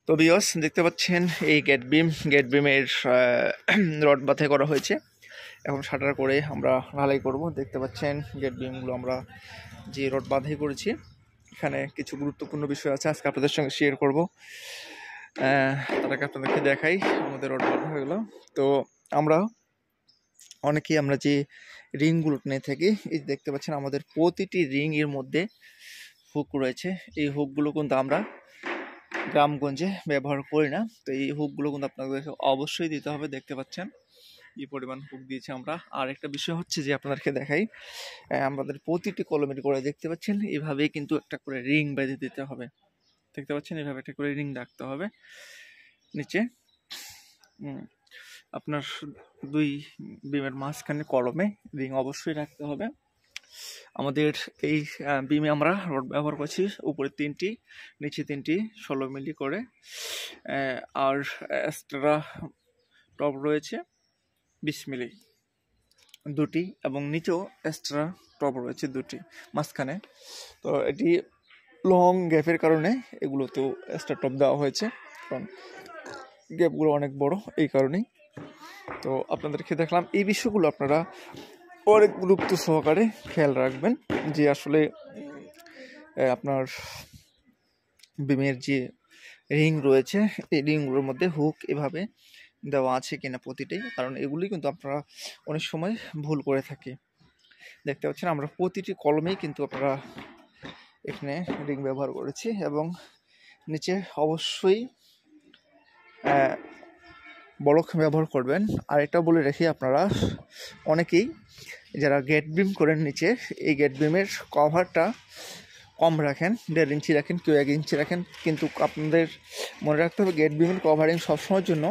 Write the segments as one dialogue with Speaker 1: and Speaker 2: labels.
Speaker 1: তো ভিউয়ার্স দেখতে পাচ্ছেন এই গেট বিমের রড বাছাই করা হয়েছে। এখন শাটার করে আমরা ঢালাই করব। দেখতে পাচ্ছেন গেট বিমগুলো আমরা যে রড বাছাই করেছি, এখানে কিছু গুরুত্বপূর্ণ বিষয় আছে আজকে আপনাদের সঙ্গে শেয়ার করব। তাদেরকে আপনাদেরকে দেখাই আমাদের রড বাঁধা হয়ে গেলো। তো আমরা যে রিংগুলো নিয়ে থাকি, এই দেখতে পাচ্ছেন আমাদের প্রতিটি রিং এর মধ্যে হুক রয়েছে। এই হুকগুলো কিন্তু আমরা গ্রামগঞ্জে ব্যবহার করি না। তো এই হুকগুলো কিন্তু আপনাদেরকে অবশ্যই দিতে হবে। দেখতে পাচ্ছেন এই পরিমাণ হুক দিয়েছি আমরা। আর একটা বিষয় হচ্ছে যে আপনাদেরকে দেখাই, আমাদের প্রতিটি কলমের করে দেখতে পাচ্ছেন এইভাবেই কিন্তু একটা করে রিং বেঁধে দিতে হবে। দেখতে পাচ্ছেন এইভাবে একটা করে রিং রাখতে হবে নিচে। আপনার দুই বিমের মাঝখানে কলমে রিং অবশ্যই রাখতে হবে। আমাদের এই বিমে আমরা রড ব্যবহার করছি উপরে 3টি, নিচে 3টি 16 মিলি করে। আর এক্সট্রা টপ রয়েছে 20 মিলি 2টি, এবং নিচেও এক্সট্রা টপ রয়েছে 2টি মাঝখানে। তো এটি লং গ্যাপের কারণে এগুলোতেও এক্সট্রা টপ দেওয়া হয়েছে, কারণ গ্যাপগুলো অনেক বড়, এই কারণেই। তো আপনাদেরকে দেখলাম এই বিষয়গুলো আপনারা অনেক গুরুত্ব সহকারে খেয়াল রাখবেন, যে আসলে আপনার বিমের যে রিং রয়েছে এই রিংগুলোর মধ্যে হুক এভাবে দেওয়া আছে কিনা প্রতিটাই, কারণ এগুলি কিন্তু আপনারা অনেক সময় ভুল করে থাকি। দেখতে পাচ্ছেন আমরা প্রতিটি কলমেই কিন্তু আপনারা এখানে রিং ব্যবহার করেছি, এবং নিচে অবশ্যই বলক ব্যবহার করবেন। আর এটা বলে রেখে আপনারা অনেকেই যারা গেট বিম করেন নিচে, এই গেট বিমের কভারটা কম রাখেন, 1.5 ইঞ্চি রাখেন, কেউ 1 ইঞ্চি রাখেন, কিন্তু আপনাদের মনে রাখতে হবে গেট বিমের কভারিং সবসময়ের জন্য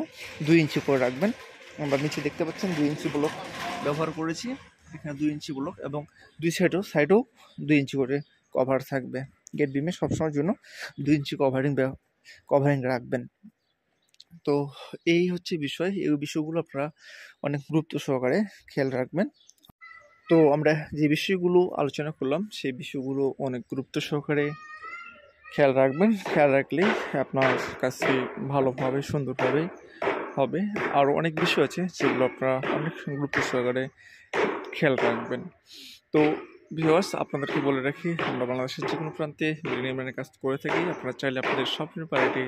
Speaker 1: 2 ইঞ্চি করে রাখবেন। আমরা নিচে দেখতে পাচ্ছেন 2 ইঞ্চি ব্লক ব্যবহার করেছি, এখানে 2 ইঞ্চি ব্লক, এবং দুই সাইডেও 2 ইঞ্চি করে কভার থাকবে। গেট বিমে সবসময়ের জন্য 2 ইঞ্চি কভারিং রাখবেন। তো এই হচ্ছে বিষয়, এই বিষয়গুলো আপনারা অনেক গুরুত্ব সহকারে খেয়াল রাখবেন। তো আমরা যে বিষয়গুলো আলোচনা করলাম সেই বিষয়গুলো অনেক গুরুত্ব সহকারে খেয়াল রাখবেন। খেয়াল রাখলেই আপনার কাছে ভালোভাবে সুন্দরভাবে হবে। আরও অনেক বিষয় আছে যেগুলো আপনারা অনেক গুরুত্ব সহকারে খেয়াল রাখবেন। তো ভিউয়ার্স, আপনাদেরকে বলে রাখি, আমরা বাংলাদেশের যে কোনো প্রান্তে নির্মাণের কাজ করে থাকি। আপনারা চাইলে আপনাদের স্বপ্নের বাড়িটি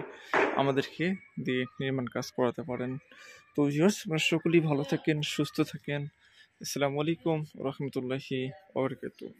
Speaker 1: আমাদেরকে দিয়ে নির্মাণ কাজ করাতে পারেন। তো ভিউয়ার্স, আপনারা সকলেই ভালো থাকেন, সুস্থ থাকেন। আসসালামু আলাইকুম রহমতুল্লাহি ওয়া বারাকাতুহু।